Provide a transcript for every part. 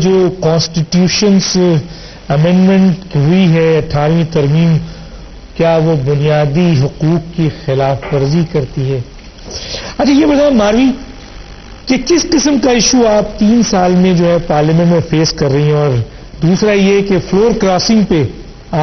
جو کانسٹیٹیوشنس امینڈمنٹ ہوئی ہے 18ویں ترمیم، کیا وہ بنیادی حقوق کی خلاف ورزی کرتی ہے؟ اچھا یہ بتائیں ماروی کہ کس قسم کا ایشو آپ 3 سال میں جو ہے پارلیمنٹ میں فیس کر رہی ہیں، اور دوسرا یہ کہ فلور کراسنگ پہ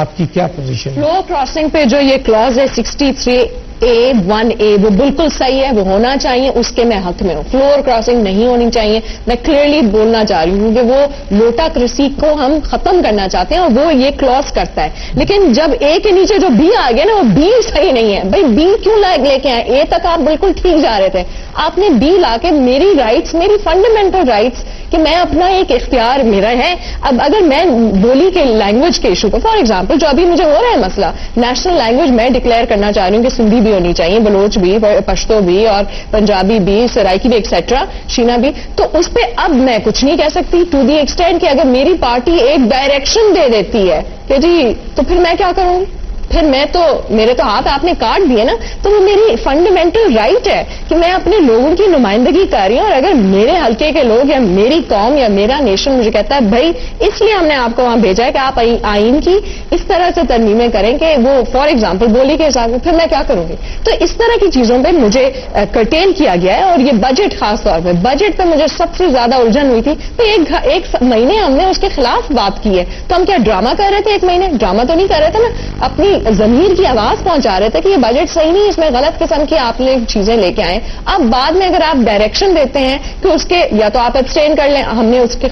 آپ کی کیا پوزیشن ہے؟ فلور کراسنگ پہ جو یہ کلاز ہے 63A(1)(a) وہ بالکل صحیح ہے، وہ ہونا چاہیے، اس کے میں حق میں ہوں. فلور کراسنگ نہیں ہونی چاہیے. میں کلیئرلی بولنا چاہ رہی ہوں کہ وہ لوٹاکریسی کو ہم ختم کرنا چاہتے ہیں اور وہ یہ کلاز کرتا ہے. لیکن جب اے کے نیچے جو بی آ گیا نا، وہ بی صحیح نہیں ہے. بھائی بی کیوں لے کے آئے؟ اے تک آپ بالکل ٹھیک جا رہے تھے، آپ نے بی لا کے میری رائٹس، میری فنڈامنٹل رائٹس کہ میں اپنا ایک اختیار میرا ہے. اب اگر میں بولی کے لینگویج کے ایشو کو فار ایگزامپل جو ابھی مجھے ہو رہا ہے مسئلہ، نیشنل لینگویج میں ڈکلیئر کرنا چاہ رہی ہوں کہ سندھی بھی ہونی چاہیے، بلوچ بھی، پشتو بھی، اور پنجابی بھی، سرائکی بھی، ایکسیٹرا، شینا بھی. تو اس پہ اب میں کچھ نہیں کہہ سکتی ٹو دی ایکسٹینٹ کہ اگر میری پارٹی ایک ڈائریکشن دے دیتی ہے کہ جی تو پھر میں کیا کروں گی؟ پھر میں تو میرے تو ہاتھ آپ نے کاٹ دیے نا. تو وہ میری فنڈامنٹل رائٹ ہے کہ میں اپنے لوگوں کی نمائندگی کر رہی ہوں. اور اگر میرے حلقے کے لوگ یا میری قوم یا میرا نیشن مجھے کہتا ہے بھائی اس لیے ہم نے آپ کو وہاں بھیجا ہے کہ آپ آئین کی اس طرح سے ترمیمیں کریں کہ وہ فار ایگزامپل بولی کے حساب سے، پھر میں کیا کروں گی؟ تو اس طرح کی چیزوں پہ مجھے کرٹین کیا گیا ہے. اور یہ بجٹ خاص طور پہ، بجٹ پہ مجھے سب سے زیادہ الجھن ہوئی تھی. تو ایک مہینے ہم نے اس کے خلاف بات کی ہے، تو ہم کیا ڈرامہ کر رہے تھے؟ ایک مہینے ڈرامہ تو نہیں کر رہے تھے نا، اپنی ضمیر کی آواز پہنچا رہے تھے کہ یہ بجٹ صحیح نہیں، اس میں غلط قسم کی آپ نے چیزیں لے کے آئے. اب بعد میں اگر آپ ڈائریکشن دیتے ہیں کہ اس کے یا تو آپ ابسٹین کر لیں، ہم نے اس کے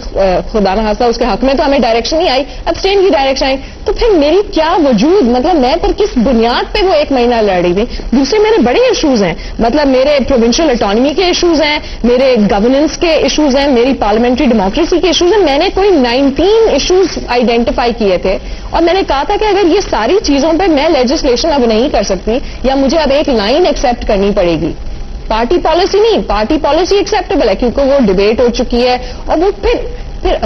خدا نخواستہ اس کے حق میں تو ہمیں ڈائریکشن نہیں آئی، ابسٹین کی ڈائریکشن آئی، تو پھر میری کیا وجود، مطلب میں پھر کس بنیاد پہ وہ ایک مہینہ لڑ رہی تھی؟ دوسرے میرے بڑے ایشوز ہیں، مطلب میرے پروونشل اٹانومی کے ایشوز ہیں، میرے گورننس کے ایشوز ہیں، میری پارلیمنٹری ڈیموکریسی کے ایشوز ہیں. میں نے کوئی 19 ایشوز آئیڈینٹیفائی کیے تھے اور میں نے کہا تھا کہ اگر یہ ساری چیزوں پہ میں لیجسلیشن اب نہیں کر سکتی یا مجھے اب ایک لائن ایکسپٹ کرنی پڑے گی. پارٹی پالیسی نہیں، پارٹی پالیسی ایکسیپٹیبل ہے کیونکہ وہ ڈبیٹ ہو چکی ہے. اور وہ پھر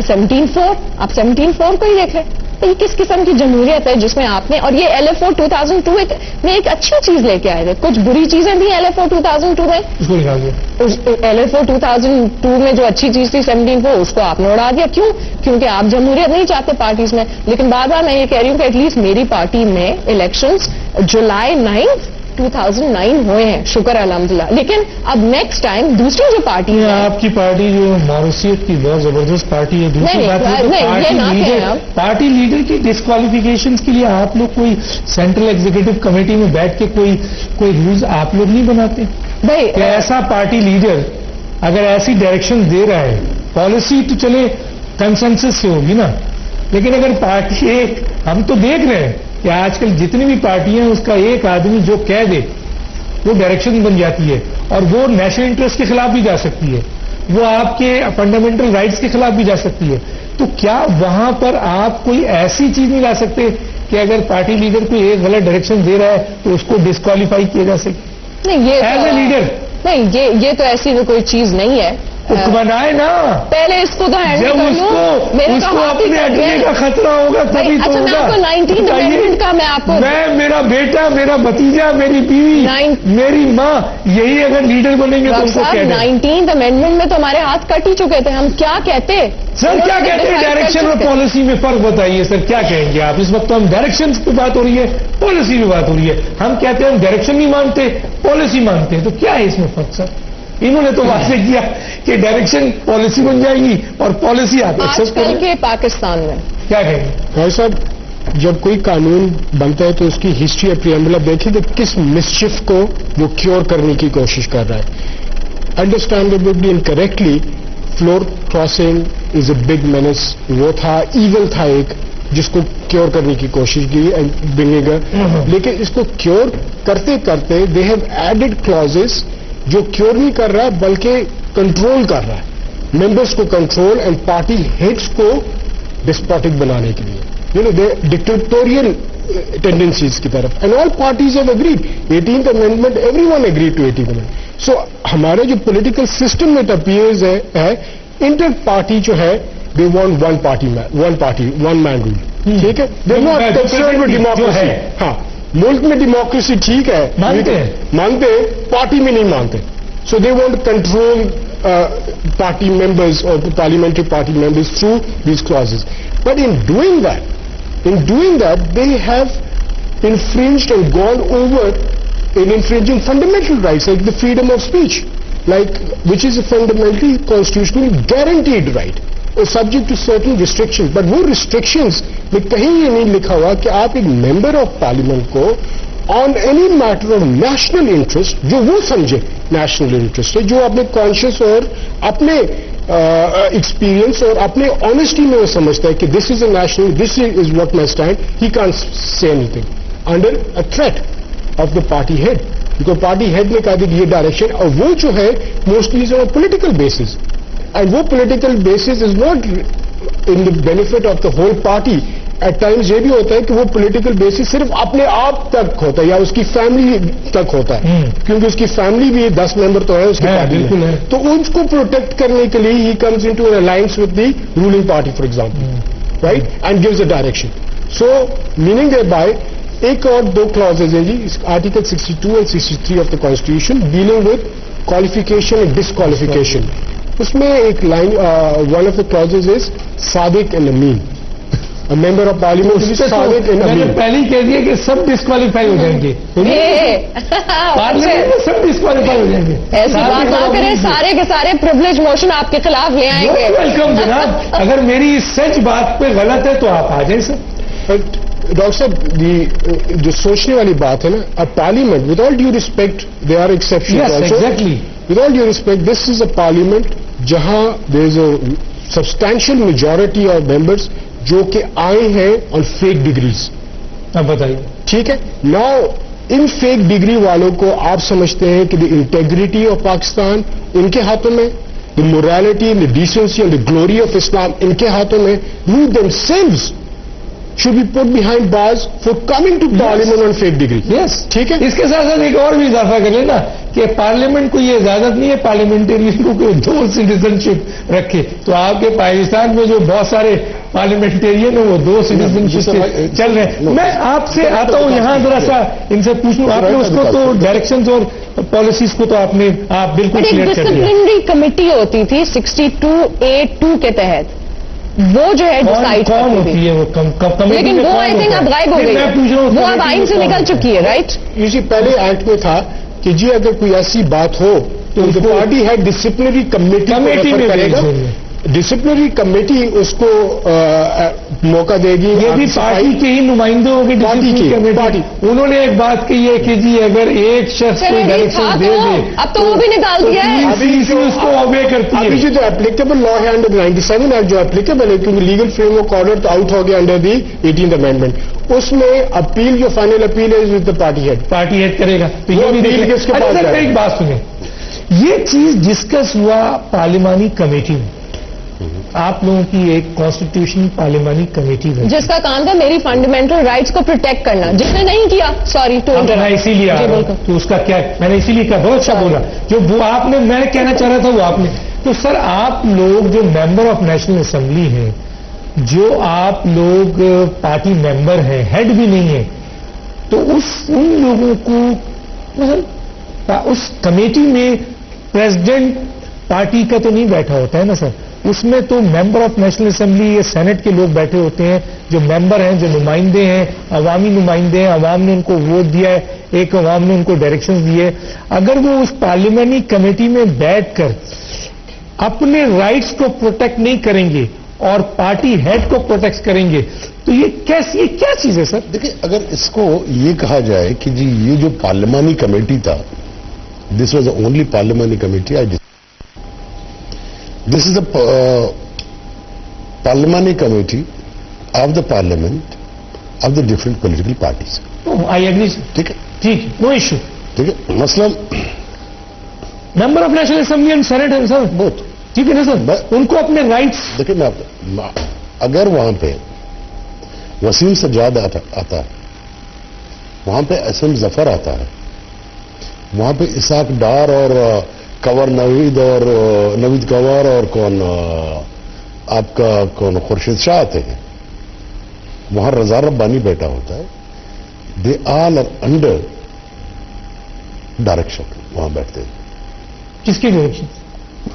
17(4) آپ 17(4) کو ہی دیکھ لیں. تو یہ کس قسم کی جمہوریت ہے جس میں آپ نے، اور یہ LFO 2002 میں ایک اچھی چیز لے کے آئے تھے، کچھ بری چیزیں بھی LFO 2002 میں، LFO 2002 میں جو اچھی چیز تھی 17(4) اس کو آپ نے اڑا دیا. کیوں؟ کیونکہ آپ جمہوریت نہیں چاہتے پارٹیز میں. لیکن بار بار میں یہ کہہ رہی ہوں کہ ایٹ لیسٹ میری پارٹی میں الیکشنز جولائی 9 2009 ہوئے ہیں، شکر الحمدللہ. لیکن اب نیکسٹ ٹائم دوسری جو پارٹی ہے، آپ کی پارٹی جو معروثیت کی بہت زبردست پارٹی ہے، دوسری بات پارٹی لیڈر کی ڈسکوالیفیکیشن کے لیے آپ لوگ کوئی سینٹرل ایگزیکٹو کمیٹی میں بیٹھ کے کوئی رولز آپ لوگ نہیں بناتے بھائی؟ ایسا پارٹی لیڈر اگر ایسی ڈائریکشن دے رہا ہے، پالیسی تو چلے کنسنسس سے ہوگی نا، لیکن اگر پارٹی ایک، ہم تو دیکھ رہے ہیں کہ آج کل جتنی بھی پارٹیاں ہیں اس کا ایک آدمی جو کہہ دے وہ ڈائریکشن بن جاتی ہے، اور وہ نیشنل انٹرسٹ کے خلاف بھی جا سکتی ہے، وہ آپ کے فنڈامنٹل رائٹس کے خلاف بھی جا سکتی ہے. تو کیا وہاں پر آپ کوئی ایسی چیز نہیں لا سکتے کہ اگر پارٹی لیڈر کوئی ایک غلط ڈائریکشن دے رہا ہے تو اس کو ڈسکوالیفائی کیا جا سکے؟ نہیں، یہ ایز اے لیڈر نہیں، یہ تو ایسی کوئی چیز نہیں ہے. بنائے نا، پہلے اس کو تو جب اس کو اپنے اٹکنے کا خطرہ ہوگا تبھی تو ہوگا. 19 امینڈمنٹ کا میں آپ کو، میرا بیٹا، میرا بھتیجا، میری بیوی، میری ماں، یہی اگر لیڈر بنیں گے تو 19 امینڈمنٹ میں تو ہمارے ہاتھ کٹ ہی چکے تھے. ہم کیا کہتے سر؟ کیا کہتے ہیں ڈائریکشن اور پالیسی میں فرق بتائیے سر، کیا کہیں گے آپ؟ اس وقت تو ہم ڈائریکشن پہ بات ہو رہی ہے، پالیسی پہ بات ہو رہی ہے. ہم کہتے ہیں ہم ڈائریکشن نہیں مانتے، پالیسی مانتے ہیں. تو کیا ہے اس میں فرق سر؟ انہوں نے تو واضح کیا کہ ڈائریکشن پالیسی بن جائے گی اور پالیسی آپ ایکسپٹ کریں گے. پاکستان میں کیا کہیں گے بھائی صاحب؟ جب کوئی قانون بنتا ہے تو اس کی ہسٹری اور پریامبل دیکھیں کہ کس مسچف کو وہ کیور کرنے کی کوشش کر رہا ہے. Understandably and correctly floor crossing is a big menace, وہ تھا، ایول تھا ایک جس کو کیور کرنے کی کوشش کی برنگنگ اپ. لیکن اس کو کیور کرتے کرتے دے ہیو ایڈڈ کلازز جو کیور نہیں کر رہا بلکہ کنٹرول کر رہا ہے، ممبرس کو کنٹرول اینڈ پارٹی ہیڈس کو ڈسپوٹک بنانے کے لیے، یو نو دے ڈکٹیٹوریل ٹینڈنسیز کی طرف. And all parties have agreed 18th amendment, every one agreed to 18th amendment. So ہمارے جو پولیٹیکل سسٹم میں اپیئرز ہے انٹر پارٹی جو ہے they want one party one man rule. ٹھیک ہے، they not concerned with democracy. ہاں، ملک میں ڈیموکریسی ٹھیک ہے، مانتے پارٹی میں نہیں مانتے. So they want control party members or the parliamentary party members through these clauses. But in doing that, they have infringed and gone over in infringing fundamental rights like the freedom of speech, which is a fundamentally constitutionally guaranteed right, or subject to certain restrictions. But وہ restrictions میں کہیں یہ نہیں لکھا ہوا کہ آپ ایک ممبر آف پارلیمنٹ کو on any matter of national interest, جو وہ سمجھے نیشنل انٹرسٹ ہے، جو اپنے کانشیس اور اپنے ایکسپیرئنس اور اپنے آنےسٹی میں وہ سمجھتا ہے کہ this is a national, this is what my stand, he can't say anything under a threat of the party head, کیونکہ پارٹی ہیڈ نے کہا کہ یہ ڈائریکشن، اور وہ جو ہے mostly is on political basis, and وہ political basis is not in the benefit of the whole party. At times یہ بھی ہوتا ہے کہ وہ پولیٹیکل بیسس صرف اپنے آپ تک ہوتا ہے یا اس کی فیملی تک ہوتا ہے، کیونکہ اس کی فیملی بھی 10 ممبر تو ہے اس کی پارٹی میں، تو اس کو پروٹیکٹ کرنے کے لیے he comes into an alliance with the ruling party for example, right, and gives a direction. So meaning thereby ایک اور 2 clauses ہیں جی، article 62 and 63 of the constitution dealing with qualification and disqualification. اس میں ایک line, one of the clauses is صادق and امین. Member of parliament صادق اینڈ امین. پہلے ہی کہہ دیا کہ سب ڈسکوالیفائی ہو جائیں گے، پارلیمنٹ میں سب ڈسکوالیفائی ہو جائیں گے. ایسی بات نہ کریں، سارے کے سارے پریولیج موشن آپ کے خلاف لے آئیں گے. ویلکم جناب، اگر میری سچ بات پہ غلط ہے تو آپ آ جائیں سر. ڈاکٹر صاحب، جو سوچنے والی بات ہے نا، اب parliament with all due respect they are exception, exactly with all due respect this is a parliament جہاں there is a substantial majority of members جو کہ آئے ہیں آن فیک ڈگریز. اب بتائیے. ٹھیک ہے، ناؤ ان فیک ڈگری والوں کو آپ سمجھتے ہیں کہ دی انٹیگریٹی آف پاکستان ان کے ہاتھوں میں، the morality and the decency and the glory of Islam ان کے ہاتھوں میں. who themselves should be put behind bars for coming to parliament on fake degree. Yes. ٹھیک ہے، اس کے ساتھ ساتھ ایک اور بھی اضافہ کر لینا کہ پارلیمنٹ کو یہ اجازت نہیں ہے پارلیمنٹرین کو کوئی 2 سٹیزنشپ رکھے. تو آپ کے پاکستان میں جو بہت سارے پارلیمنٹرین ہیں وہ 2 سٹیزنشپ چل رہے ہیں. میں آپ سے آتا ہوں یہاں ذرا سا ان سے پوچھوں، آپ نے اس کو تو ڈائریکشنز اور پالیسیز کو تو آپ بالکل کلیئر کر دیا. ڈسپلنری کمیٹی ہوتی تھی 62A(2) کے تحت، وہ جو ہے ڈیسائڈ کون ہوتی ہے وہ کمیٹی، لیکن وہ آئی تھنک اب غائب ہو گئی، وہ اب آئین سے نکل چکی ہے، رائٹ. اسی پہلے ایکٹ میں تھا کہ جی اگر کوئی ایسی بات ہو تو پارٹی ہے ڈسپلنری کمیٹی میں کرے گا، ڈسپلنری کمیٹی اس کو موقع دے گی. یہ بھی پارٹی کے ہی نمائندے ہوں گے پارٹی. انہوں نے ایک بات کہی ہے کہ جی اگر ایک شخص کوئی ڈائریکشن دے دے، اب تو وہ بھی نکال دیا ہے، اس کو اوبے کرتی ہے. ابھی جو اپلیکیبل لا ہے انڈر 97 ایکٹ جو اپلیکیبل ہے، کیونکہ لیگل فریم ورک آرڈر تو آؤٹ ہو گیا انڈر دی 18th امینڈمنٹ، اس میں اپیل جو فائنل اپیل ہے ود دا پارٹی ہیڈ کرے گا. تو یہ بھی ایک بات سنیں، یہ چیز ڈسکس ہوا پارلیمانی کمیٹی میں، آپ لوگوں کی ایک کانسٹیٹیوشن پارلیمانی کمیٹی ہے جس کا کام تھا میری فنڈامنٹل رائٹس کو پروٹیکٹ کرنا، جس نے نہیں کیا سوری میں اسی لیے تو اس کا کیا میں نے اسی لیے کہا، بہت اچھا بولا جو وہ آپ نے، میں کہنا چاہ رہا تھا وہ آپ نے. تو سر آپ لوگ جو ممبر آف نیشنل اسمبلی ہیں، جو آپ لوگ پارٹی ممبر ہیں، ہیڈ بھی نہیں ہیں، تو ان لوگوں کو اس کمیٹی میں پریزیڈنٹ پارٹی کا تو نہیں بیٹھا ہوتا ہے نا سر، اس میں تو ممبر آف نیشنل اسمبلی یا سینٹ کے لوگ بیٹھے ہوتے ہیں، جو ممبر ہیں، جو نمائندے ہیں، عوامی نمائندے ہیں، عوام نے ان کو ووٹ دیا ہے، ایک عوام نے ان کو ڈائریکشنز دیے. اگر وہ اس پارلیمانی کمیٹی میں بیٹھ کر اپنے رائٹس کو پروٹیکٹ نہیں کریں گے اور پارٹی ہیڈ کو پروٹیکٹ کریں گے تو یہ کیا چیز ہے سر؟ دیکھیں، اگر اس کو یہ کہا جائے کہ جی یہ جو پارلیمانی کمیٹی تھا، دس واز دا اونلی پارلیمانی کمیٹی، دس از دا پارلیمانی committee of the parliament of the different political parties. I agree sir. ٹھیک ہے، ٹھیک، نو ایشو. ٹھیک ہے، مثلاً member of national assembly and senate ہے سر، بہت ٹھیک ہے نا سر، ان کو اپنے رائٹس. دیکھیں میں اگر وہاں پہ وسیم سجاد آتا ہے، وہاں پہ ایس ایم ظفر آتا ہے، وہاں پہ اسحاق ڈار اور کنور نوید اور نوید کنور اور آپ کا خورشید شاہ آتے ہیں، وہاں رضا ربانی بیٹھا ہوتا ہے، دے آل آر انڈر ڈائریکشن، وہاں بیٹھتے ہیں. کس کی ڈائریکشن؟